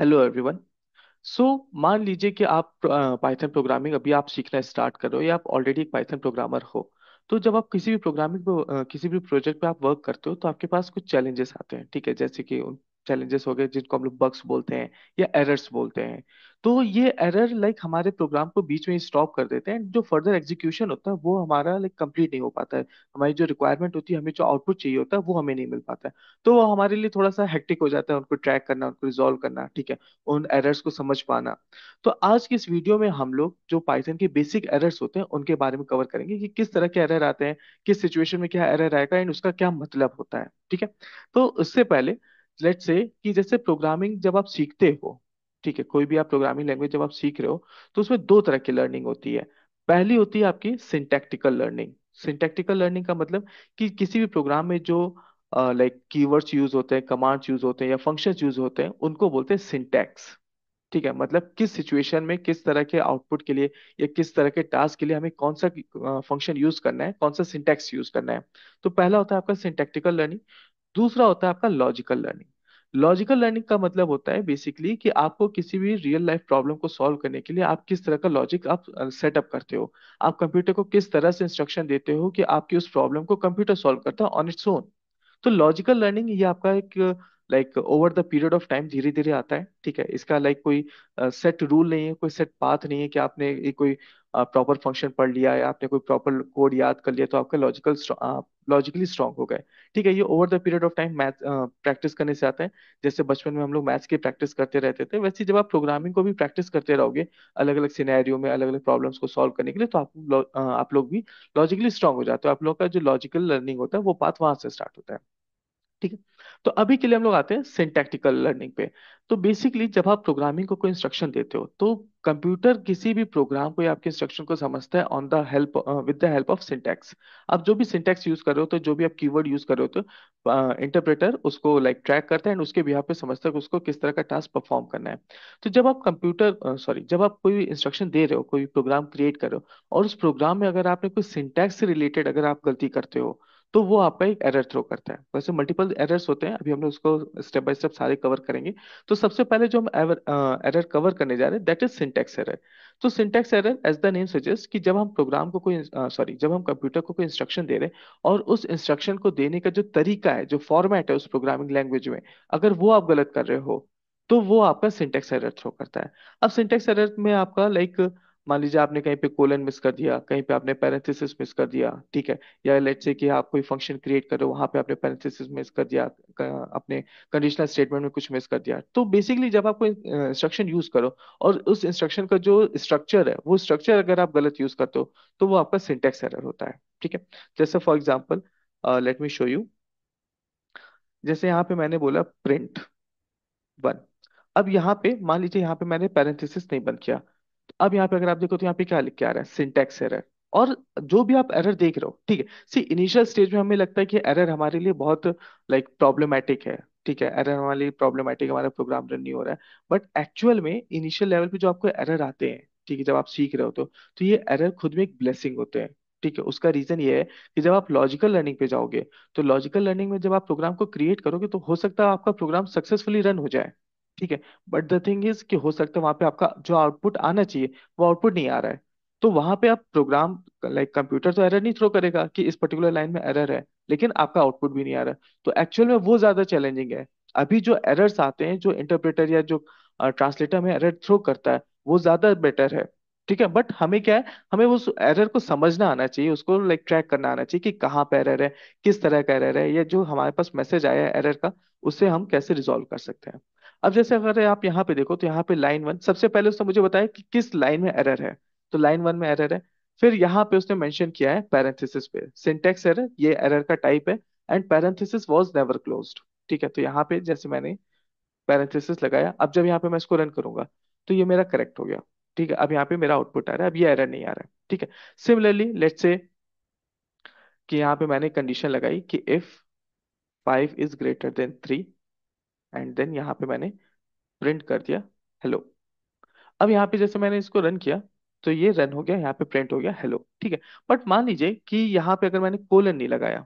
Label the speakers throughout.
Speaker 1: Hello everyone. सो मान लीजिए कि आप पाइथन प्रोग्रामिंग अभी आप सीखना स्टार्ट कर रहे हो या आप ऑलरेडी एक पाइथन प्रोग्रामर हो। तो जब आप किसी भी प्रोग्रामिंग पे किसी भी प्रोजेक्ट पे आप वर्क करते हो तो आपके पास कुछ चैलेंजेस आते हैं, ठीक है। जैसे कि उन चैलेंजेस हो गए जिनको हम लोग बग्स बोलते हैं या एरर्स बोलते हैं। तो ये एरर लाइक हमारे प्रोग्राम को बीच में स्टॉप कर देते हैं। जो फर्दर एग्जीक्यूशन होता है वो हमारा लाइक कंप्लीट नहीं हो पाता है। हमारी जो रिक्वायरमेंट होती है, हमें जो आउटपुट चाहिए होता है वो हमें नहीं मिल पाता है। तो वो हमारे लिए थोड़ा सा हेक्टिक हो जाता है उनको ट्रैक करना, उनको रिजॉल्व करना, ठीक है। उन एरर्स को समझ पाना। तो आज की इस वीडियो में हम लोग जो पाइथन के बेसिक एरर्स होते हैं उनके बारे में कवर करेंगे कि किस तरह के एरर आते हैं, किस सिचुएशन में क्या एरर आएगा एंड उसका क्या मतलब होता है, ठीक है। तो उससे पहले लेट्स से कि जैसे प्रोग्रामिंग जब आप सीखते हो, ठीक है, कोई भी आप प्रोग्रामिंग लैंग्वेज जब आप सीख रहे हो तो उसमें दो तरह की लर्निंग होती है। पहली होती है आपकी सिंटैक्टिकल लर्निंग। सिंटैक्टिकल लर्निंग का मतलब कि किसी भी प्रोग्राम में जो लाइक कीवर्ड्स यूज होते हैं, कमांड्स यूज होते हैं या फंक्शंस यूज होते हैं उनको बोलते हैं सिंटैक्स। ठीक है, मतलब किस सिचुएशन में किस तरह के आउटपुट के लिए या किस तरह के टास्क के लिए हमें कौन सा फंक्शन यूज करना है, कौन सा सिंटैक्स यूज करना है। तो पहला होता है आपका सिंटैक्टिकल लर्निंग। दूसरा होता है आपका लॉजिकल लर्निंग। लॉजिकल लर्निंग का मतलब होता है बेसिकली कि आपको किसी भी रियल लाइफ प्रॉब्लम को सॉल्व करने के लिए आप किस तरह का लॉजिक आप सेटअप करते हो। आप कंप्यूटर को किस तरह से इंस्ट्रक्शन देते हो कि आपकी उस प्रॉब्लम को कंप्यूटर सॉल्व करता है ऑन इट्स ओन। तो लॉजिकल लर्निंग ये आपका एक like over the period of time धीरे धीरे आता है, ठीक है। इसका लाइक कोई सेट रूल नहीं है, कोई सेट पाथ नहीं है कि आपने एक कोई प्रॉपर फंक्शन पढ़ लिया या आपने कोई प्रॉपर कोड याद कर लिया तो आपका लॉजिकली स्ट्रांग हो गए। ठीक है, ये over the period of time math practice करने से आता है। जैसे बचपन में हम लोग मैथ्स की प्रैक्टिस करते रहते थे, वैसे ही जब आप प्रोग्रामिंग को भी प्रैक्टिस करते रहोगे अलग अलग सिनेरियो में अलग अलग प्रॉब्लम्स को सॉल्व करने के लिए, तो आप लोग भी लॉजिकली स्ट्रांग हो जाते हो। आप लोग का जो लॉजिकल लर्निंग होता है वो पाथ वहां से स्टार्ट होता है, ठीक है। तो अभी के लिए हम लोग आते हैं सिंटैक्टिकल लर्निंग पे। तो बेसिकली जब आप प्रोग्रामिंग को कोई इंस्ट्रक्शन देते हो तो कंप्यूटर किसी भी प्रोग्राम को या आपके इंस्ट्रक्शन को समझता है on the help with the help of syntax. आप जो भी सिंटैक्स यूज कर रहे हो तो जो भी आप कीवर्ड यूज कर रहे हो तो इंटरप्रेटर उसको लाइक ट्रैक करता है एंड उसके बिहाफ पे समझता है कि उसको किस तरह का टास्क परफॉर्म करना है। तो जब आप जब आप कोई इंस्ट्रक्शन दे रहे हो, कोई प्रोग्राम क्रिएट कर रहे हो और उस प्रोग्राम में अगर आपने कोई सिंटैक्स से रिलेटेड अगर आप गलती करते हो तो वो आपका एक एरर थ्रो करता है। वैसे मल्टीपल एरर्स होते हैं, अभी हम लोग उसको स्टेप बाय स्टेप सारे कवर करेंगे। तो सबसे पहले जो हम एरर कवर करने जा रहे हैं दैट इज सिंटैक्स एरर। तो syntax error as the name suggest कि जब हम प्रोग्राम को कोई जब हम कंप्यूटर को कोई इंस्ट्रक्शन दे रहे हैं और उस इंस्ट्रक्शन को देने का जो तरीका है, जो फॉर्मेट है उस प्रोग्रामिंग लैंग्वेज में, अगर वो आप गलत कर रहे हो तो वो आपका सिंटैक्स एरर थ्रो करता है। अब सिंटैक्स एरर में आपका लाइक मान लीजिए आपने कहीं पे कोलन मिस कर दिया, कहीं पे आपने पैरेंथेसिस मिस कर दिया, ठीक है। या लेट्स से कि आप कोई फंक्शन क्रिएट कर रहे हो वहां पे आपने पैरेंथेसिस मिस कर दिया, अपने कंडीशनल स्टेटमेंट में कुछ मिस कर दिया। तो बेसिकली जब आप कोई इंस्ट्रक्शन यूज करो और उस इंस्ट्रक्शन का जो स्ट्रक्चर है वो स्ट्रक्चर अगर आप गलत यूज करते हो तो वो आपका सिंटेक्स एरर होता है, ठीक है। जैसे for example let me show you. जैसे यहाँ पे मैंने बोला प्रिंट वन। अब यहाँ पे मान लीजिए यहाँ पे मैंने पैरेंथेसिस नहीं बंद किया। अब यहाँ पे अगर आप देखो तो यहाँ पे क्या लिख के आ रहा है, सिंटैक्स एरर। और जो भी आप एरर देख रहे हो, ठीक है, सी इनिशियल स्टेज में हमें लगता है कि एरर हमारे लिए बहुत लाइक प्रॉब्लमेटिक है, ठीक है, एरर हमारे लिए प्रॉब्लमेटिक, हमारा प्रोग्राम रन नहीं हो रहा है। बट एक्चुअल में इनिशियल लेवल पे जो आपको एरर आते हैं, ठीक है, जब आप सीख रहे हो तो ये एरर खुद में एक ब्लेसिंग होते हैं, ठीक है। उसका रीजन ये है कि जब आप लॉजिकल लर्निंग पे जाओगे तो लॉजिकल लर्निंग में जब आप प्रोग्राम को क्रिएट करोगे तो हो सकता है आपका प्रोग्राम सक्सेसफुली रन हो जाए, ठीक है। बट द थिंग इज कि हो सकता है वहां पे आपका जो आउटपुट आना चाहिए वो आउटपुट नहीं आ रहा है। तो वहां पे आप प्रोग्राम लाइक कंप्यूटर तो एरर नहीं थ्रो करेगा कि इस पर्टिकुलर लाइन में एरर है, लेकिन आपका आउटपुट भी नहीं आ रहा। तो एक्चुअल में वो ज्यादा चैलेंजिंग है। अभी जो एरर्स आते हैं, जो इंटरप्रेटर या जो ट्रांसलेटर में एरर थ्रो करता है वो ज्यादा बेटर है, ठीक है। बट हमें क्या है, हमें उस एरर को समझना आना चाहिए, उसको लाइक ट्रैक करना आना चाहिए कि कहाँ पे एरर है, किस तरह का एरर है, या जो हमारे पास मैसेज आया है एरर का उससे हम कैसे रिजॉल्व कर सकते हैं। अब जैसे अगर आप यहाँ पे देखो तो यहाँ पे लाइन वन, सबसे पहले उसने मुझे बताया कि किस लाइन में एरर है। तो लाइन वन में एरर है। फिर यहाँ पे उसने मेंशन किया है पैरेंथेसिस पे सिंटेक्स एरर, ये एरर का टाइप है, and parenthesis was never closed, ठीक है। तो यहाँ पे जैसे मैंने पैरेंथेसिस लगाया, अब जब यहाँ पे मैं इसको रन करूंगा तो ये मेरा करेक्ट हो गया, ठीक है। अब यहाँ पे मेरा आउटपुट आ रहा है, अब ये एरर नहीं आ रहा है, ठीक है। सिमिलरली लेट्स से कि यहाँ पे मैंने कंडीशन लगाई कि if 5 is greater than 3, and then यहाँ पे मैंने प्रिंट कर दिया हेलो। अब यहाँ पे जैसे मैंने इसको रन किया तो ये रन हो गया, यहाँ पे प्रिंट हो गया हेलो, ठीक है। बट मान लीजिए कि यहाँ पे अगर मैंने कोलन नहीं लगाया,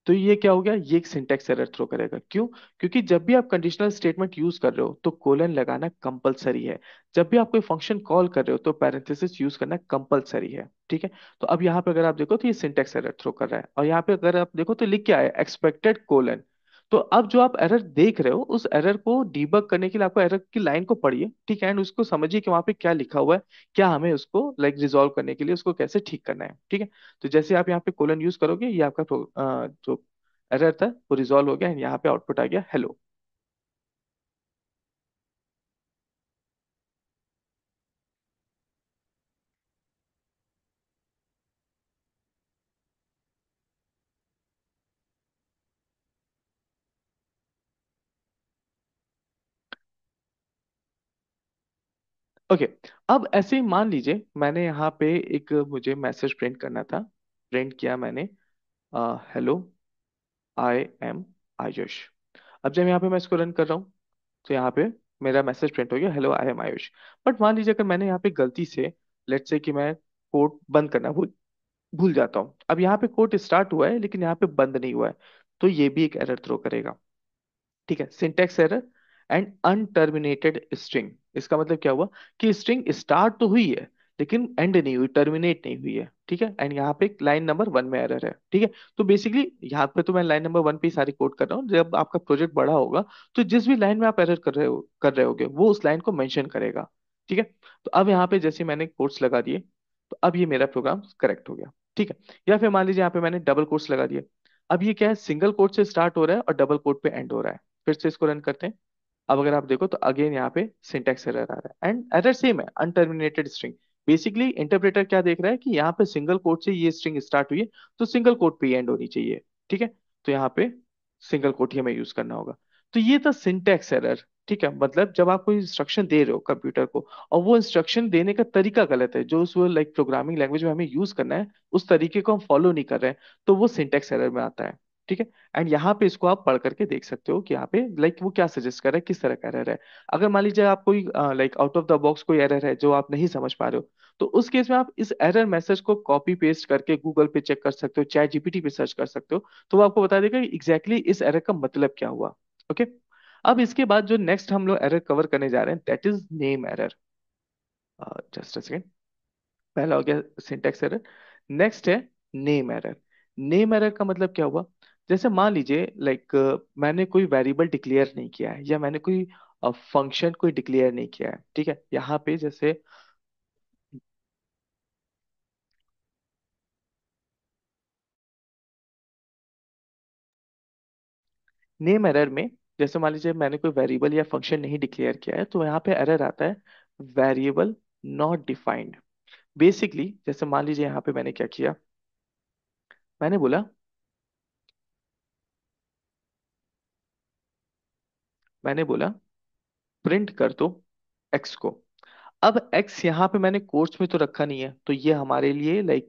Speaker 1: तो ये क्या हो गया, ये एक सिंटेक्स एरर थ्रो करेगा। क्यों? क्योंकि जब भी आप कंडीशनल स्टेटमेंट यूज कर रहे हो तो कोलन लगाना कंपलसरी है। जब भी आप कोई फंक्शन कॉल कर रहे हो तो पैरेंथेसिस यूज करना कंपलसरी है। ठीक है। तो अब यहाँ पे अगर आप देखो तो ये सिंटेक्स एरर थ्रो कर रहा है, और यहाँ पे अगर आप देखो तो लिख क्या है, एक्सपेक्टेड कोलन। तो अब जो आप एरर देख रहे हो उस एरर को डीबग करने के लिए आपको एरर की लाइन को पढ़िए, ठीक है, एंड उसको समझिए कि वहां पे क्या लिखा हुआ है, क्या हमें उसको रिजॉल्व करने के लिए उसको कैसे ठीक करना है। ठीक है। तो जैसे आप यहाँ पे कोलन यूज करोगे, ये आपका जो एरर था वो रिजॉल्व हो गया, एंड यहाँ पे आउटपुट आ गया हेलो। ओके। अब ऐसे ही मान लीजिए मैंने यहाँ पे एक मुझे मैसेज प्रिंट करना था, प्रिंट किया मैंने, हेलो आई एम आयुष। अब जब यहाँ पे मैं इसको रन कर रहा हूँ तो यहाँ पे मेरा मैसेज प्रिंट हो गया, hello I am Ayush. But मान लीजिए अगर मैंने यहाँ पे गलती से, लेट्स से कि मैं कोड बंद करना भूल भूल जाता हूँ, अब यहाँ पे कोड स्टार्ट हुआ है लेकिन यहाँ पे बंद नहीं हुआ है, तो ये भी एक एरर थ्रो करेगा। ठीक है, सिंटेक्स एरर एंड अनटर्मिनेटेड स्ट्रिंग। इसका मतलब क्या हुआ कि स्ट्रिंग स्टार्ट तो हुई है लेकिन एंड नहीं हुई, टर्मिनेट नहीं हुई है। ठीक है, एंड यहाँ पे लाइन नंबर 1 में एरर है। ठीक है। तो बेसिकली यहाँ पे तो मैं लाइन नंबर 1 पे ही सारी कोड कर रहा हूँ, जब आपका प्रोजेक्ट बड़ा होगा तो जिस भी लाइन में आप एरर कर रहे होगे वो उस लाइन को मेंशन करेगा। ठीक है। तो अब यहाँ पे जैसे मैंने कोट्स लगा दिए तो अब ये मेरा प्रोग्राम करेक्ट हो गया। ठीक है। या फिर मान लीजिए यहाँ पे मैंने डबल कोट्स लगा दिए, अब ये क्या है, सिंगल कोट से स्टार्ट हो रहा है और डबल कोट पे एंड हो रहा है। फिर से इसको रन करते हैं। अब अगर आप देखो तो अगेन यहाँ पे सिंटेक्स एरर आ रहा है, एंड एरर सेम है, अनटर्मिनेटेड स्ट्रिंग। बेसिकली इंटरप्रेटर क्या देख रहा है कि यहाँ पे सिंगल कोट से ये स्ट्रिंग स्टार्ट हुई है तो सिंगल कोट पे एंड होनी चाहिए। ठीक है। तो यहाँ पे सिंगल कोट ही हमें यूज करना होगा। तो ये था सिंटेक्स एरर। ठीक है, मतलब जब आप कोई इंस्ट्रक्शन दे रहे हो कंप्यूटर को और वो इंस्ट्रक्शन देने का तरीका गलत है, जो उस प्रोग्रामिंग लैंग्वेज में हमें यूज करना है उस तरीके को हम फॉलो नहीं कर रहे हैं, तो वो सिंटेक्स एरर में आता है। ठीक है। एंड यहाँ पे इसको आप पढ़ करके देख सकते हो कि यहाँ पे वो क्या सजेस्ट कर रहा है, किस तरह का एरर है। अगर मान लीजिए आप कोई आउट ऑफ द बॉक्स कोई एरर है जो आप नहीं समझ पा रहे हो, तो उस केस में आप इस एरर मैसेज को कॉपी पेस्ट करके गूगल पे चेक कर सकते हो, चैट जीपीटी पे सर्च कर सकते हो, तो वो आपको बता देगा कि एग्जैक्टली इस एरर का मतलब क्या हुआ। ओके। अब इसके बाद जो नेक्स्ट हम लोग एरर कवर करने जा रहे हैं that is name error. Just a second. पहला हो गया सिंटेक्स एरर, नेक्स्ट है नेम एरर। नेम एरर का मतलब क्या हुआ, जैसे मान लीजिए मैंने कोई वेरिएबल डिक्लेयर नहीं किया है या मैंने कोई फंक्शन कोई डिक्लेयर नहीं किया है। ठीक है, यहाँ पे जैसे नेम एरर में, जैसे मान लीजिए मैंने कोई वेरिएबल या फंक्शन नहीं डिक्लेयर किया है तो यहाँ पे एरर आता है वेरिएबल नॉट डिफाइंड। बेसिकली जैसे मान लीजिए यहाँ पे मैंने क्या किया, मैंने बोला मैंने बोला प्रिंट कर दो एक्स को। अब एक्स यहाँ पे मैंने कोट्स में तो रखा नहीं है, तो ये हमारे लिए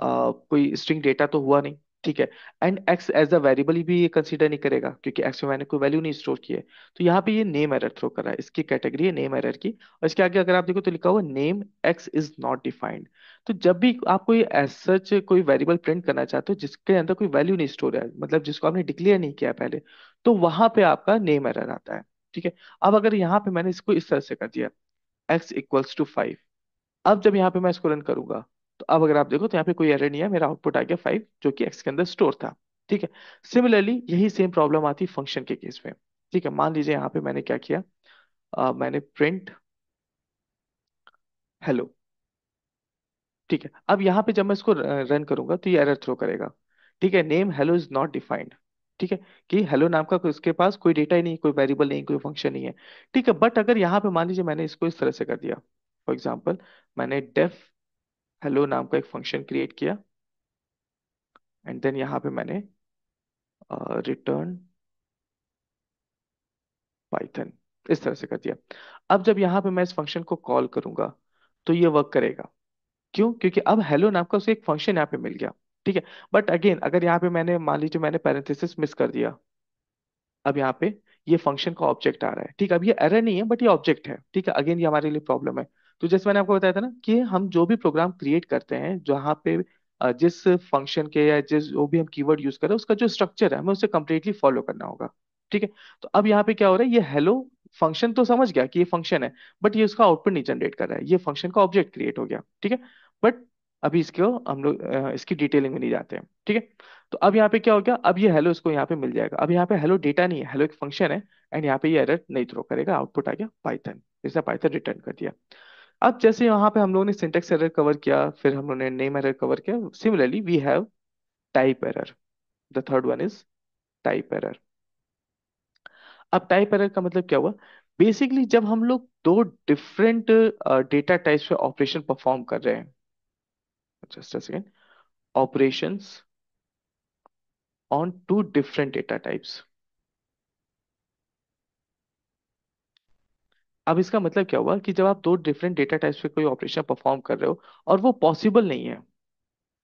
Speaker 1: कोई स्ट्रिंग डेटा तो हुआ नहीं। ठीक है। And x as a variable भी ये कंसीडर नहीं करेगा क्योंकि एक्स में मैंने कोई वैल्यू नहीं स्टोर की है। तो यहाँ पे ये नेम एरर थ्रो कर रहा है, इसकी कैटेगरी है नेम एरर की, और इसके आगे अगर आप देखो तो लिखा हुआ name x is not defined. तो जब भी आप कोई एज सच कोई वेरिएबल प्रिंट करना चाहते हो जिसके अंदर कोई वैल्यू नहीं स्टोर है, मतलब जिसको आपने डिक्लेयर नहीं किया है पहले, तो वहां पे आपका नेम एरर आता है। ठीक है। अब अगर यहाँ पे मैंने इसको इस तरह से कर दिया, x = 5, अब जब यहाँ पे मैं इसको रन करूंगा तो अब अगर आप देखो तो यहाँ पे कोई एरर नहीं है, मेरा आउटपुट आ गया 5 जो कि एक्स के अंदर स्टोर था। ठीक है। सिमिलरली यही सेम प्रॉब्लम आती फंक्शन के केस में। ठीक है, मान लीजिए यहाँ पे मैंने क्या किया, मैंने प्रिंट हेलो। ठीक है, अब यहाँ पे जब मैं इसको रन करूंगा तो ये एरर थ्रो करेगा। ठीक है, name hello is not defined. ठीक है, कि हेलो नाम का उसके पास कोई डेटा ही नहीं, कोई वेरिएबल नहीं, कोई फंक्शन नहीं है। ठीक है, बट अगर यहाँ पे मान लीजिए मैंने इसको इस तरह से कर दिया, फॉर एग्जाम्पल मैंने डेफ हेलो नाम का एक फंक्शन क्रिएट किया, एंड देन यहाँ पे मैंने रिटर्न पाइथन इस तरह से कर दिया। अब जब यहाँ पे मैं इस फंक्शन को कॉल करूंगा तो ये वर्क करेगा। क्यों? क्योंकि अब हेलो नाम का उसे एक फंक्शन यहाँ पे मिल गया। ठीक है। बट अगेन अगर यहाँ पे मैंने मान लीजिए मैंने पैरेंथेसिस मिस कर दिया, अब यहाँ पे ये फंक्शन का ऑब्जेक्ट आ रहा है। ठीक है, अब ये एरर नहीं है बट ये ऑब्जेक्ट है। ठीक है, अगेन ये हमारे लिए प्रॉब्लम है। तो जैसे मैंने आपको बताया था ना कि हम जो भी प्रोग्राम क्रिएट करते हैं जहाँ पे जिस फंक्शन के या जिस जो भी हम कीवर्ड यूज कर रहे हैं उसका जो स्ट्रक्चर है हमें उसे कंप्लीटली फॉलो करना होगा। ठीक है। तो अब यहाँ पे क्या हो रहा है, ये हेलो फंक्शन तो समझ गया कि ये फंक्शन है, बट ये उसका आउटपुट नहीं जनरेट कर रहा है, ये फंक्शन का ऑब्जेक्ट क्रिएट हो गया। ठीक है। बट अभी इसको हम लोग इसकी डिटेलिंग में नहीं जाते हैं। ठीक है। तो अब यहाँ पे क्या हो गया, अब ये हेलो इसको यहाँ पे मिल जाएगा। अब यहाँ पे हेलो डेटा नहीं है, हेलो एक फंक्शन है, एंड यहाँ पे ये एरर नहीं थ्रो करेगा, आउटपुट आ गया पाइथन, जैसे पाइथन रिटर्न कर दिया। अब जैसे यहाँ पे हम लोगों ने सिंटेक्स एरर कवर किया, फिर हम लोगों ने नेम एरर कवर किया, similarly we have type error. The third one is type error. अब टाइप एरर का मतलब क्या हुआ, बेसिकली जब हम लोग दो डिफरेंट डेटा टाइप्स पे ऑपरेशन परफॉर्म कर रहे हैं, just a second, operations on two different data types. अब इसका मतलब क्या हुआ कि जब आप दो डिफरेंट डेटा टाइप्स पे कोई ऑपरेशन परफॉर्म कर रहे हो और वो पॉसिबल नहीं है,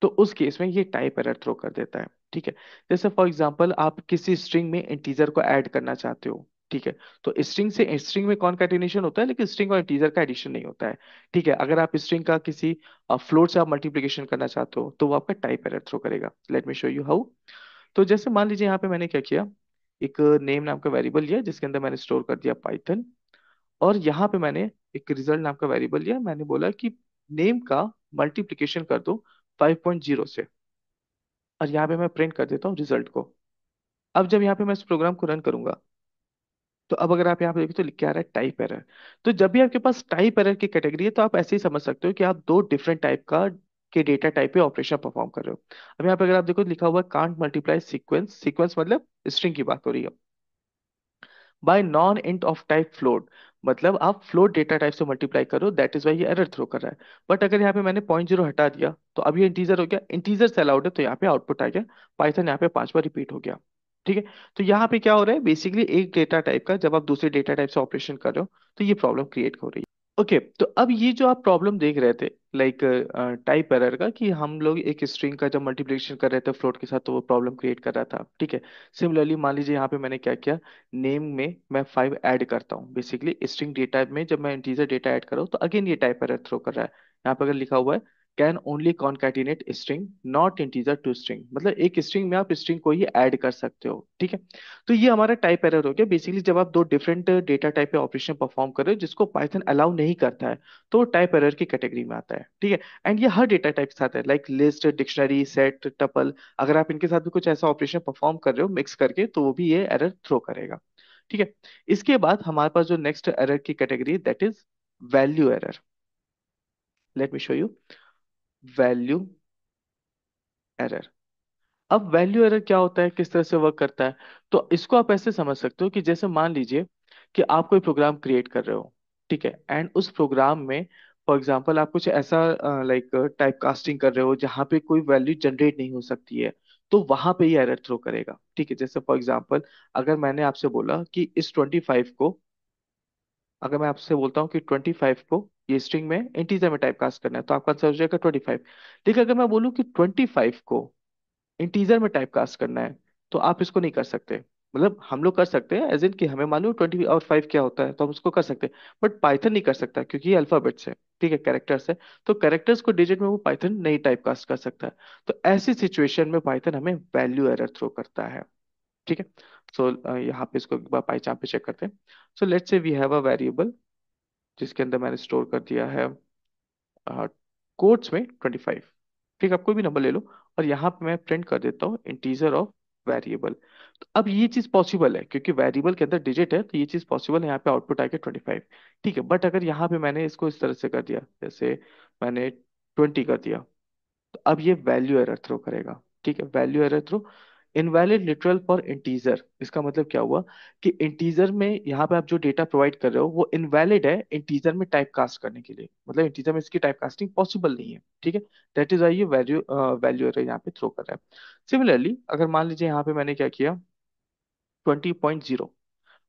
Speaker 1: तो उस केस में ये टाइप एरर थ्रो कर देता है। ठीक है। जैसे फॉर एग्जांपल आप किसी स्ट्रिंग में इंटीजर को ऐड करना चाहते हो। ठीक है। तो स्ट्रिंग से स्ट्रिंग में कॉन्कैटिनेशन होता है, लेकिन स्ट्रिंग और इंटीजर का एडिशन नहीं होता है। ठीक है। अगर आप स्ट्रिंग का किसी फ्लोट से आप मल्टीप्लिकेशन करना चाहते हो तो वो आपका टाइप एरर थ्रो करेगा। Let me show you how. तो जैसे मान लीजिए यहाँ पे मैंने क्या किया, एक नेम नाम का वेरिएबल लिया जिसके अंदर मैंने स्टोर कर दिया पाइथन, और यहाँ पे मैंने एक रिजल्ट नाम का वेरिएबल लिया, मैंने बोला कि नेम का मल्टीप्लिकेशन कर दो 5.0 से, और यहाँ पे मैं प्रिंट कर देता हूँ रिजल्ट को। अब जब यहाँ पे मैं इस प्रोग्राम को रन करूंगा, तो अब अगर आप यहाँ पे देखो तो लिख के आ रहा है टाइप एरर। तो जब भी आपके पास टाइप एरर की कैटेगरी है तो आप ऐसे ही समझ सकते हो कि आप दो डिफरेंट टाइप का के डेटा टाइप पे ऑपरेशन परफॉर्म कर रहे हो। अब यहाँ पे अगर आप देखो लिखा हुआ है कांट मल्टीप्लाई सीक्वेंस, सीक्वेंस मतलब स्ट्रिंग की बात हो रही है, bye non int of type float, मतलब आप फ्लोट डेटा टाइप से मल्टीप्लाई करो, दैट इज वाई ये एरर थ्रो कर रहा है। बट अगर यहाँ पे मैंने 0.0 हटा दिया तो अब ये इंटीजर हो गया, इंटीजर से अलाउड है, तो यहाँ पे आउटपुट आ गया, पाइथन यहाँ पे 5 बार रिपीट हो गया। ठीक है। तो यहाँ पे क्या हो रहा है, बेसिकली एक डेटा टाइप का जब आप दूसरे डेटा टाइप से ऑपरेशन कर रहे हो तो ये प्रॉब्लम क्रिएट हो रही है। ओके। तो अब ये जो आप प्रॉब्लम देख रहे थे, लाइक टाइप एरर का, कि हम लोग एक स्ट्रिंग का जब मल्टीप्लिकेशन कर रहे थे फ्लोट के साथ तो वो प्रॉब्लम क्रिएट कर रहा था। ठीक है। सिमिलरली मान लीजिए यहाँ पे मैंने क्या किया, नेम में मैं 5 ऐड करता हूँ, बेसिकली स्ट्रिंग डेटा में जब मैं इंटीजर डेटा ऐड कर रहा हूँ तो अगेन ये टाइप एरर थ्रो कर रहा है। यहाँ पे अगर लिखा हुआ है can only concatenate string not integer to string, मतलब एक स्ट्रिंग में आप स्ट्रिंग को ही ऐड कर सकते हो। ठीक है। तो ये हमारा टाइप एरर हो गया, बेसिकली जब आप दो डिफरेंट डेटा टाइप पे ऑपरेशन परफॉर्म कर रहे हो जिसको पाइथन अलाउ नहीं करता है, तो टाइप एरर की कैटेगरी में आता है। ठीक है। एंड ये हर डेटा टाइप के साथ है, like list, dictionary, set, tuple, अगर आप इनके साथ भी कुछ ऐसा ऑपरेशन परफॉर्म कर रहे हो मिक्स करके तो वो भी ये एरर थ्रो करेगा। ठीक है। इसके बाद हमारे पास जो नेक्स्ट एरर की category that is value error. Let me show you value error. अब वैल्यू एरर क्या होता है, किस तरह से वर्क करता है, तो इसको आप ऐसे समझ सकते हो कि जैसे मान लीजिए कि आप कोई प्रोग्राम क्रिएट कर रहे हो। ठीक है। एंड उस प्रोग्राम में फॉर एग्जांपल आप कुछ ऐसा लाइक टाइप कास्टिंग कर रहे हो जहां पे कोई वैल्यू जनरेट नहीं हो सकती है, तो वहां पे ये एरर थ्रो करेगा। ठीक है। जैसे फॉर एग्जांपल अगर मैंने आपसे बोला कि इस 25 को, अगर मैं आपसे बोलता हूँ कि 25 को ये स्ट्रिंग में इंटीजर में टाइप कास्ट करना है तो आपका आंसर हो जाएगा 25। लेकिन अगर मैं बोलूँ कि 25 को इंटीजर में टाइप कास्ट करना है तो आप इसको नहीं कर सकते। मतलब हम लोग कर सकते हैं एज इन कि हमें मालूम 20 और 5 क्या होता है तो हम उसको कर सकते हैं, बट पाइथन नहीं कर सकता क्योंकि ये अल्फाबेट्स है। ठीक है, कैरेक्टर्स है, तो कैरेक्टर्स को डिजिट में वो पाइथन नहीं टाइप कास्ट कर सकता है। तो ऐसी सिचुएशन में पाइथन हमें वैल्यू एरर थ्रो करता है। ठीक है। सो यहाँ पे इसको एक बार पाइचान पे चेक करते हैं। So let's say we have a variable जिसके अंदर मैंने स्टोर कर दिया है कोट्स में 25। ठीक है, आप कोई भी नंबर ले लो, और यहाँ पे मैं प्रिंट कर देता हूँ इंटीजर ऑफ वेरिएबल। तो अब ये चीज पॉसिबल है क्योंकि वेरिएबल के अंदर डिजिट है, तो ये चीज पॉसिबल है, यहाँ पे आउटपुट आएगा 25। ठीक है। बट अगर यहाँ पे मैंने इसको इस तरह से कर दिया, जैसे मैंने 20 कर दिया, तो अब ये वैल्यू एरर थ्रो करेगा। ठीक है, value error throw invalid literal for integer. इसका मतलब क्या हुआ कि इंटीजर में यहाँ पे आप जो डेटा प्रोवाइड कर रहे हो वो इनवैलिड है इंटीजर में टाइप कास्ट करने के लिए, मतलब इंटीजर में इसकी टाइप कास्टिंग पॉसिबल नहीं है। ठीक है। दैट इज वाई ये वैल्यू एरर यहाँ पे थ्रो कर रहा है। सिमिलरली अगर मान लीजिए यहाँ पे मैंने क्या किया 20.0,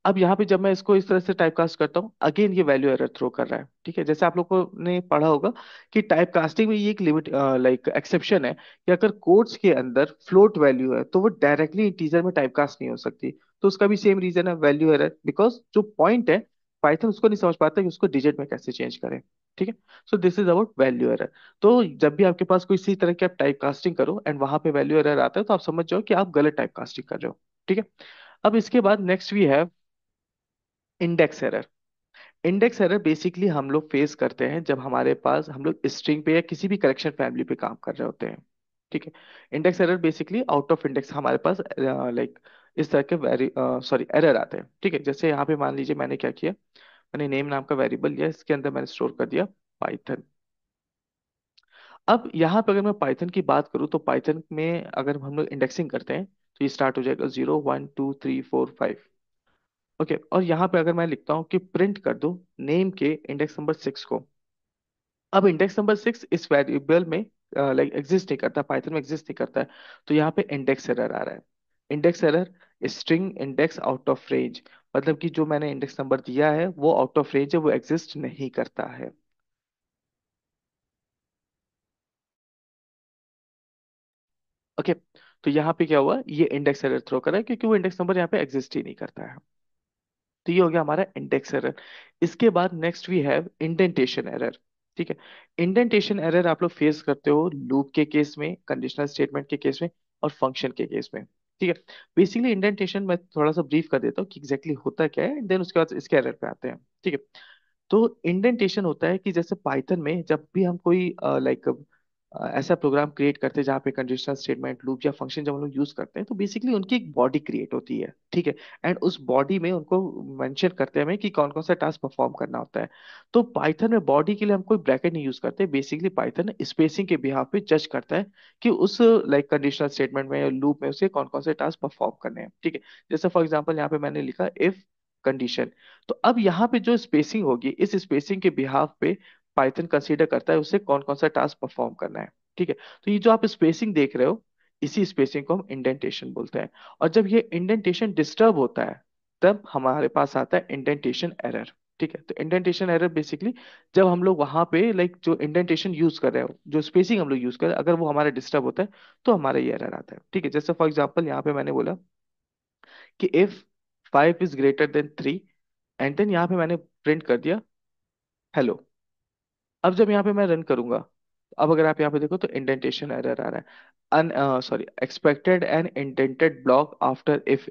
Speaker 1: अब यहाँ पे जब मैं इसको इस तरह से टाइप कास्ट करता हूँ अगेन ये वैल्यू एरर थ्रो कर रहा है। ठीक है। जैसे आप लोगों ने पढ़ा होगा कि टाइप कास्टिंग में ये एक लिमिट लाइक एक्सेप्शन है कि अगर कोड्स के अंदर फ्लोट वैल्यू है तो वो डायरेक्टली इंटीजर में टाइप कास्ट नहीं हो सकती, तो उसका भी सेम रीजन है वैल्यू एरर, बिकॉज जो पॉइंट है पाइथन उसको नहीं समझ पाता कि उसको डिजिट में कैसे चेंज करें। ठीक है। So this is about value error. तो जब भी आपके पास कोई इसी तरह की आप टाइप कास्टिंग करो एंड वहां पे वैल्यू एरर आता है, तो आप समझ जाओ कि आप गलत टाइप कास्टिंग कर रहे हो। ठीक है। अब इसके बाद next we have index error. Index error basically हम लोग फेस करते हैं जब हमारे पास हम लोग स्ट्रिंग पे या किसी भी करेक्शन फैमिली पे काम कर रहे होते हैं। ठीक है। Index error basically out of index हमारे पास लाइक इस तरह के वेरी सॉरी एरर आते हैं। ठीक है। जैसे यहाँ पे मान लीजिए मैंने क्या किया, मैंने नेम नाम का वेरिएबल लिया, इसके अंदर मैंने स्टोर कर दिया पाइथन। अब यहाँ पे अगर मैं पाइथन की बात करूँ तो पाइथन में अगर हम लोग इंडेक्सिंग करते हैं तो ये स्टार्ट हो जाएगा 0 1 2 3 4 5। ओके। और यहाँ पे अगर मैं लिखता हूँ कि प्रिंट कर दो नेम के इंडेक्स नंबर 6 को। अब इंडेक्स नंबर 6 इस वेरिएबल में लाइक एग्जिस्ट नहीं करता, पाइथन में एग्जिस्ट नहीं करता है। तो यहाँ पे इंडेक्स एरर आ रहा है। Index error, string index out of range, मतलब कि जो मैंने इंडेक्स नंबर दिया है वो आउट ऑफ रेंज है, वो एग्जिस्ट नहीं करता है। ओके। तो यहाँ पे क्या हुआ, ये इंडेक्स एरर थ्रो करा है क्योंकि वो इंडेक्स नंबर यहाँ पे एग्जिस्ट ही नहीं करता है। तो ये हो गया हमारा इंडेक्स एरर। इसके बाद next we have indentation error. ठीक है। इंडेंटेशन एरर आप लोग फेस करते हो लूप के केस में, कंडीशनल स्टेटमेंट के केस में, और फंक्शन के केस में। ठीक है। बेसिकली इंडेंटेशन मैं थोड़ा सा ब्रीफ कर देता हूँ कि एग्जैक्टली होता क्या है, देन उसके बाद इसके एरर पे आते हैं। ठीक है। तो इंडेंटेशन होता है कि जैसे पाइथन में जब भी हम कोई लाइक ऐसा प्रोग्राम क्रिएट करते हैं जहाँ पे कंडीशनल स्टेटमेंट, लूप या फंक्शन जब हम लोग यूज करते हैं, तो बेसिकली उनकी एक बॉडी क्रिएट होती है। ठीक है। एंड उस बॉडी में उनको मेंशन करते हैं हमें कि कौन कौन सा टास्क परफॉर्म करना होता है। तो पाइथन में बॉडी के लिए हम कोई ब्रैकेट नहीं यूज करते, बेसिकली पाइथन स्पेसिंग के बिहाफ पे जज करता है कि उस लाइक कंडीशनल स्टेटमेंट में या लूप में उसे कौन कौन से टास्क परफॉर्म करने हैं। ठीक है। जैसे फॉर एग्जाम्पल यहाँ पे मैंने लिखा इफ कंडीशन। तो अब यहाँ पे जो स्पेसिंग होगी, इस स्पेसिंग के बिहाफ पे पाइथन कंसीडर करता है उसे कौन कौन सा टास्क परफॉर्म करना है। ठीक है। तो ये जो आप स्पेसिंग देख रहे हो, इसी स्पेसिंग को हम इंडेंटेशन बोलते हैं। और जब ये इंडेंटेशन डिस्टर्ब होता है, तब हमारे पास आता है इंडेंटेशन एरर। ठीक है। तो इंडेंटेशन एरर बेसिकली जब हम लोग वहां पे लाइक जो इंडेंटेशन यूज कर रहे हो, जो स्पेसिंग हम लोग यूज कर रहे हैं, अगर वो हमारा डिस्टर्ब होता है तो हमारा ये एरर आता है। ठीक है। जैसे फॉर एग्जाम्पल यहाँ पे मैंने बोला कि if 5 is greater than 3, and then यहाँ पे मैंने प्रिंट कर दिया हेलो। अब जब यहाँ पे मैं रन करूंगा, अब अगर आप यहाँ पे देखो तो इंडेंटेशन एरर आ रहा है। Um sorry, expected an indented block after if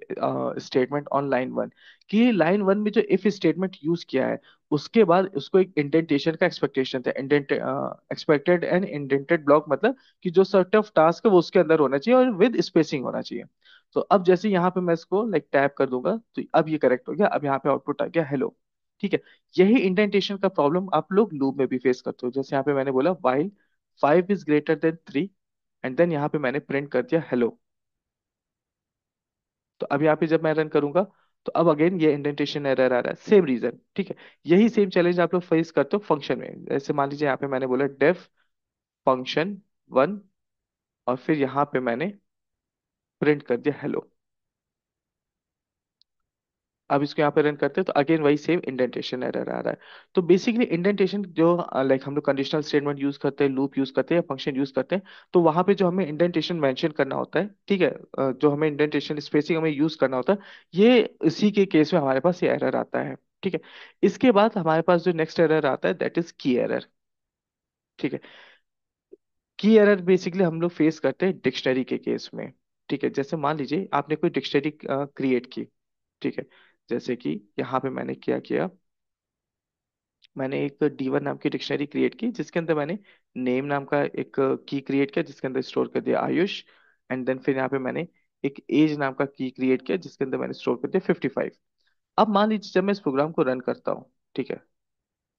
Speaker 1: statement on line 1। कि लाइन 1 में जो इफ स्टेटमेंट यूज किया है उसके बाद उसको एक इंडेंटेशन का एक्सपेक्टेशन था। Indent expected an indented block मतलब कि जो सेट ऑफ टास्क है वो उसके अंदर होना चाहिए और विद स्पेसिंग होना चाहिए। तो अब जैसे यहाँ पे मैं इसको लाइक टैप कर दूंगा तो अब ये करेक्ट हो गया, अब यहाँ पे आउटपुट आ गया हेलो। ठीक है। यही इंडेंटेशन का प्रॉब्लम आप लोग लूप में भी फेस करते हो। जैसे यहाँ पे मैंने बोला while 5 is greater than 3, and then यहाँ पे मैंने प्रिंट कर दिया हेलो। तो अब यहाँ पे जब मैं रन करूंगा तो अब अगेन ये इंडेंटेशन एरर आ रहा है, सेम रीजन। ठीक है। यही सेम चैलेंज आप लोग फेस करते हो फंक्शन में। जैसे मान लीजिए यहाँ पे मैंने बोला डेफ फंक्शन 1, और फिर यहाँ पे मैंने प्रिंट कर दिया हेलो। अब इसको यहाँ पे रन करते हैं तो अगेन वही सेम इंडेंटेशन एरर आ रहा है। तो बेसिकली इंडेंटेशन जो लाइक हम लोग कंडीशनल स्टेटमेंट यूज करते हैं, लूप यूज करते हैं या फंक्शन यूज करते हैं, तो वहां पे जो हमें इंडेंटेशन मेंशन करना होता है, ठीक है, जो हमें इंडेंटेशन स्पेसिंग हमें यूज करना होता है, ये इसी के केस में हमारे पास ये एरर आता है। ठीक है। इसके बाद हमारे पास जो नेक्स्ट एरर आता है दैट इज की एरर। ठीक है। की एरर बेसिकली हम लोग फेस करते हैं डिक्शनरी के केस में। ठीक है। जैसे मान लीजिए आपने कोई डिक्शनरी क्रिएट की। ठीक है। जैसे कि यहाँ पे मैंने क्या किया, मैंने एक D1 नाम की डिक्शनरी क्रिएट की जिसके अंदर मैंने नेम नाम का एक की क्रिएट किया जिसके अंदर स्टोर कर दिया आयुष। एंड देन फिर यहाँ पे मैंने एक एज नाम का की क्रिएट किया जिसके अंदर मैंने स्टोर कर दिया 55। अब मान लीजिए जब मैं इस प्रोग्राम को रन करता हूँ, ठीक है,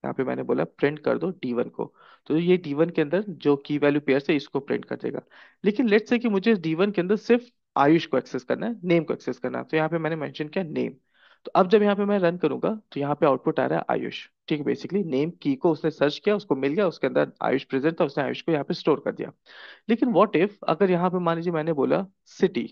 Speaker 1: यहाँ पे मैंने बोला प्रिंट कर दो D1 को, तो ये D1 के अंदर जो की वैल्यू पेयर है इसको प्रिंट कर देगा। लेकिन लेट्स से कि मुझे D1 के अंदर सिर्फ आयुष को एक्सेस करना है, नेम को एक्सेस करना है, तो यहाँ पे मैंने मेंशन किया नेम। तो अब जब यहाँ पे मैं रन करूंगा तो यहाँ पे आउटपुट आ रहा है आयुष। ठीक है। बेसिकली नेम की को उसने सर्च किया, उसको मिल गया, उसके अंदर आयुष प्रेजेंट था, उसने आयुष को यहाँ पे स्टोर कर दिया। लेकिन व्हाट इफ अगर यहाँ पे मान लीजिए मैंने बोला सिटी।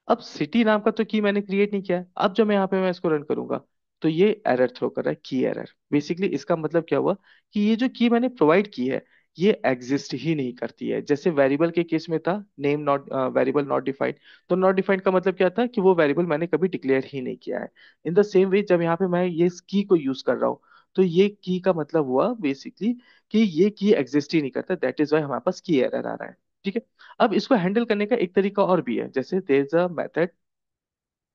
Speaker 1: अब सिटी नाम का तो की मैंने क्रिएट नहीं किया है। अब जब मैं यहाँ पे मैं इसको रन करूंगा तो ये एरर थ्रो कर रहा है, की एरर। बेसिकली इसका मतलब क्या हुआ कि ये जो की मैंने प्रोवाइड की है ये एग्जिस्ट ही नहीं करती है। जैसे वेरिएबल के केस में था name not variable not defined, तो नॉट डिफाइंड का मतलब क्या था कि वो वेरिएबल मैंने कभी डिक्लेयर ही नहीं किया है। इन द सेम वे जब यहाँ पे मैं ये की को यूज कर रहा हूँ तो ये की का मतलब हुआ बेसिकली कि ये की एग्जिस्ट ही नहीं करता, दैट इज वाई हमारे पास की एरर आ रहा है। ठीक है। अब इसको हैंडल करने का एक तरीका और भी है, जैसे there is a method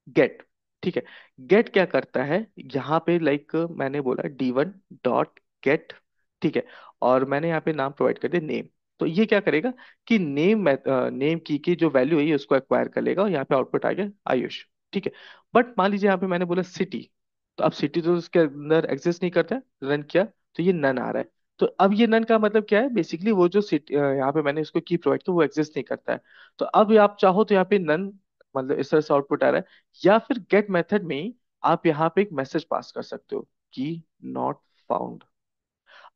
Speaker 1: get. ठीक है। गेट क्या करता है, यहाँ पे लाइक मैंने बोला d1 डॉट गेट। ठीक है। और मैंने यहाँ पे नाम प्रोवाइड कर दिया नेम। तो ये क्या करेगा कि नेम की जो वैल्यू है ये उसको एक्वायर कर लेगा, और यहाँ पे आउटपुट आ गया आयुष। ठीक है। बट मान लीजिए यहाँ पे मैंने बोला सिटी, तो अब सिटी तो उसके अंदर एग्जिस्ट नहीं करता है, रन किया तो ये नन आ रहा है। तो अब ये नन का मतलब क्या है, बेसिकली वो जो सिटी यहाँ पे मैंने इसको की प्रोवाइड किया वो एग्जिस्ट नहीं करता है। तो अब आप चाहो तो यहाँ पे नन, मतलब इस तरह से आउटपुट आ रहा है। या फिर गेट मेथड में ही आप यहाँ पे एक मैसेज पास कर सकते हो कि नॉट फाउंड।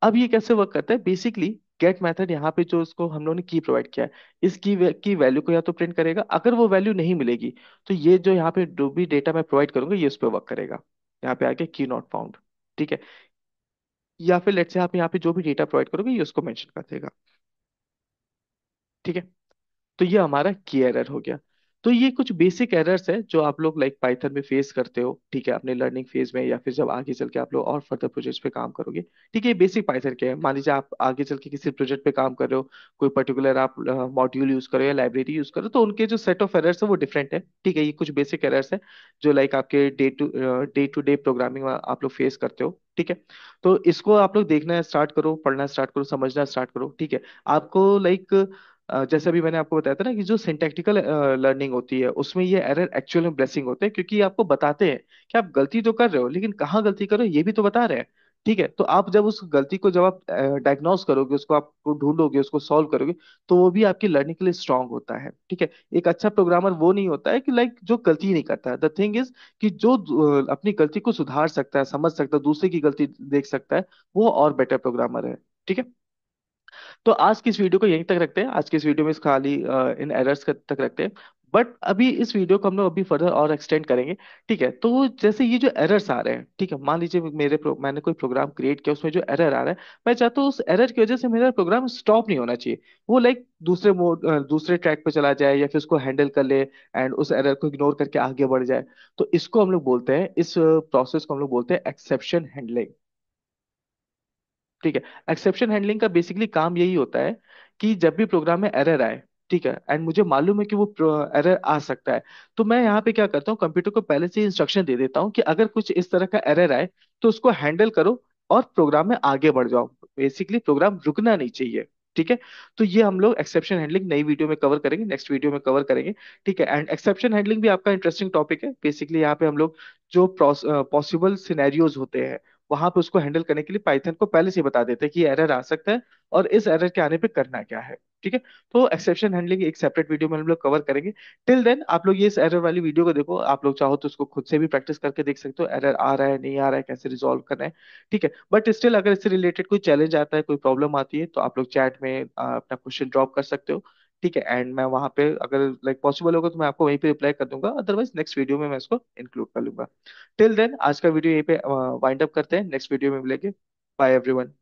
Speaker 1: अब ये कैसे वर्क करता है, बेसिकली गेट मेथड यहाँ पे जो उसको हम लोगों ने की प्रोवाइड किया है, इस की वैल्यू को या तो प्रिंट करेगा, अगर वो वैल्यू नहीं मिलेगी तो ये जो यहाँ पे जो भी डेटा मैं प्रोवाइड करूंगा ये उस पर वर्क करेगा। यहाँ पे आके की नॉट फाउंड। ठीक है। या फिर लेट्स से आप यहाँ पे जो भी डेटा प्रोवाइड करोगे ये उसको मेंशन कर देगा। ठीक है। तो ये हमारा की एरर हो गया। तो ये कुछ बेसिक एरर्स है जो आप लोग लाइक पाइथन में फेस करते हो, ठीक है, अपने लर्निंग फेज में, या फिर जब आगे चल के आप लोग और फर्दर प्रोजेक्ट्स पे काम करोगे। ठीक है, ये बेसिक पाइथन के है। मान लीजिए आप आगे चल के किसी प्रोजेक्ट पे काम कर रहे हो, कोई पर्टिकुलर आप मॉड्यूल यूज करो या लाइब्रेरी यूज करो, तो उनके जो सेट ऑफ एरर्स है वो डिफरेंट है। ठीक है, ये कुछ बेसिक एरर्स है जो लाइक आपके डे टू डे प्रोग्रामिंग में आप लोग फेस करते हो। ठीक है। तो इसको आप लोग देखना स्टार्ट करो, पढ़ना स्टार्ट करो, समझना स्टार्ट करो। ठीक है। आपको लाइक जैसे अभी मैंने आपको बताया था ना कि जो सिंटैक्टिकल लर्निंग होती है उसमें ये एरर एक्चुअल में ब्लेसिंग होते हैं, क्योंकि ये आपको बताते हैं कि आप गलती तो कर रहे हो लेकिन कहाँ गलती कर रहे हो ये भी तो बता रहे हैं। ठीक है। तो आप जब उस गलती को जब आप डायग्नोस करोगे, उसको आप ढूंढोगे, उसको सॉल्व करोगे, तो वो भी आपकी लर्निंग के लिए स्ट्रांग होता है। ठीक है। एक अच्छा प्रोग्रामर वो नहीं होता है कि लाइक जो गलती ही नहीं करता है। द थिंग इज कि जो अपनी गलती को सुधार सकता है, समझ सकता है, दूसरे की गलती देख सकता है, वो और बेटर प्रोग्रामर है। ठीक है। तो आज की इस वीडियो को यहीं तक रखते हैं, आज की इस वीडियो में इस खाली इन एरर्स तक रखते हैं। बट अभी इस वीडियो को हम लोग अभी फर्दर और एक्सटेंड करेंगे। ठीक है। तो जैसे ये जो एरर्स आ रहे हैं, ठीक है, मान लीजिए मैंने कोई प्रोग्राम क्रिएट किया, उसमें जो एरर आ रहा है, मैं चाहता हूँ उस एरर की वजह से मेरा प्रोग्राम स्टॉप नहीं होना चाहिए, वो लाइक दूसरे ट्रैक पे चला जाए या फिर उसको हैंडल कर ले एंड उस एरर को इग्नोर करके आगे बढ़ जाए। तो इसको हम लोग बोलते हैं, इस प्रोसेस को हम लोग बोलते हैं एक्सेप्शन हैंडलिंग। ठीक है। एक्सेप्शन हैंडलिंग का बेसिकली काम यही होता है कि जब भी प्रोग्राम में एरर आए, ठीक है, एंड मुझे मालूम है कि वो एरर आ सकता है, तो मैं यहाँ पे क्या करता हूँ, कंप्यूटर को पहले से इंस्ट्रक्शन दे देता हूँ कि अगर कुछ इस तरह का एरर आए तो उसको हैंडल करो और प्रोग्राम में आगे बढ़ जाओ। बेसिकली प्रोग्राम रुकना नहीं चाहिए। ठीक है। तो ये हम लोग एक्सेप्शन हैंडलिंग नई वीडियो में कवर करेंगे, नेक्स्ट वीडियो में कवर करेंगे। ठीक है। एंड एक्सेप्शन हैंडलिंग भी आपका इंटरेस्टिंग टॉपिक है। बेसिकली यहाँ पे हम लोग जो पॉसिबल सिनेरियोज होते हैं वहां पे उसको हैंडल करने के लिए पाइथन को पहले से ही बता देते हैं कि एरर आ सकता है और इस एरर के आने पे करना क्या है। ठीक है। तो एक्सेप्शन हैंडलिंग एक सेपरेट वीडियो में हम लोग कवर करेंगे। टिल देन आप लोग ये इस एरर वाली वीडियो को देखो, आप लोग चाहो तो उसको खुद से भी प्रैक्टिस करके देख सकते हो, एरर आ रहा है नहीं आ रहा है, कैसे रिजॉल्व करना है। ठीक है। बट स्टिल अगर इससे रिलेटेड कोई चैलेंज आता है, कोई प्रॉब्लम आती है, तो आप लोग चैट में अपना क्वेश्चन ड्रॉप कर सकते हो। ठीक है। एंड मैं वहां पे अगर लाइक पॉसिबल होगा तो मैं आपको वहीं पे रिप्लाई कर दूंगा, अदरवाइज नेक्स्ट वीडियो में मैं इसको इंक्लूड कर लूंगा। टिल देन आज का वीडियो यहीं पे वाइंड अप करते हैं, नेक्स्ट वीडियो में मिलेंगे। Bye everyone.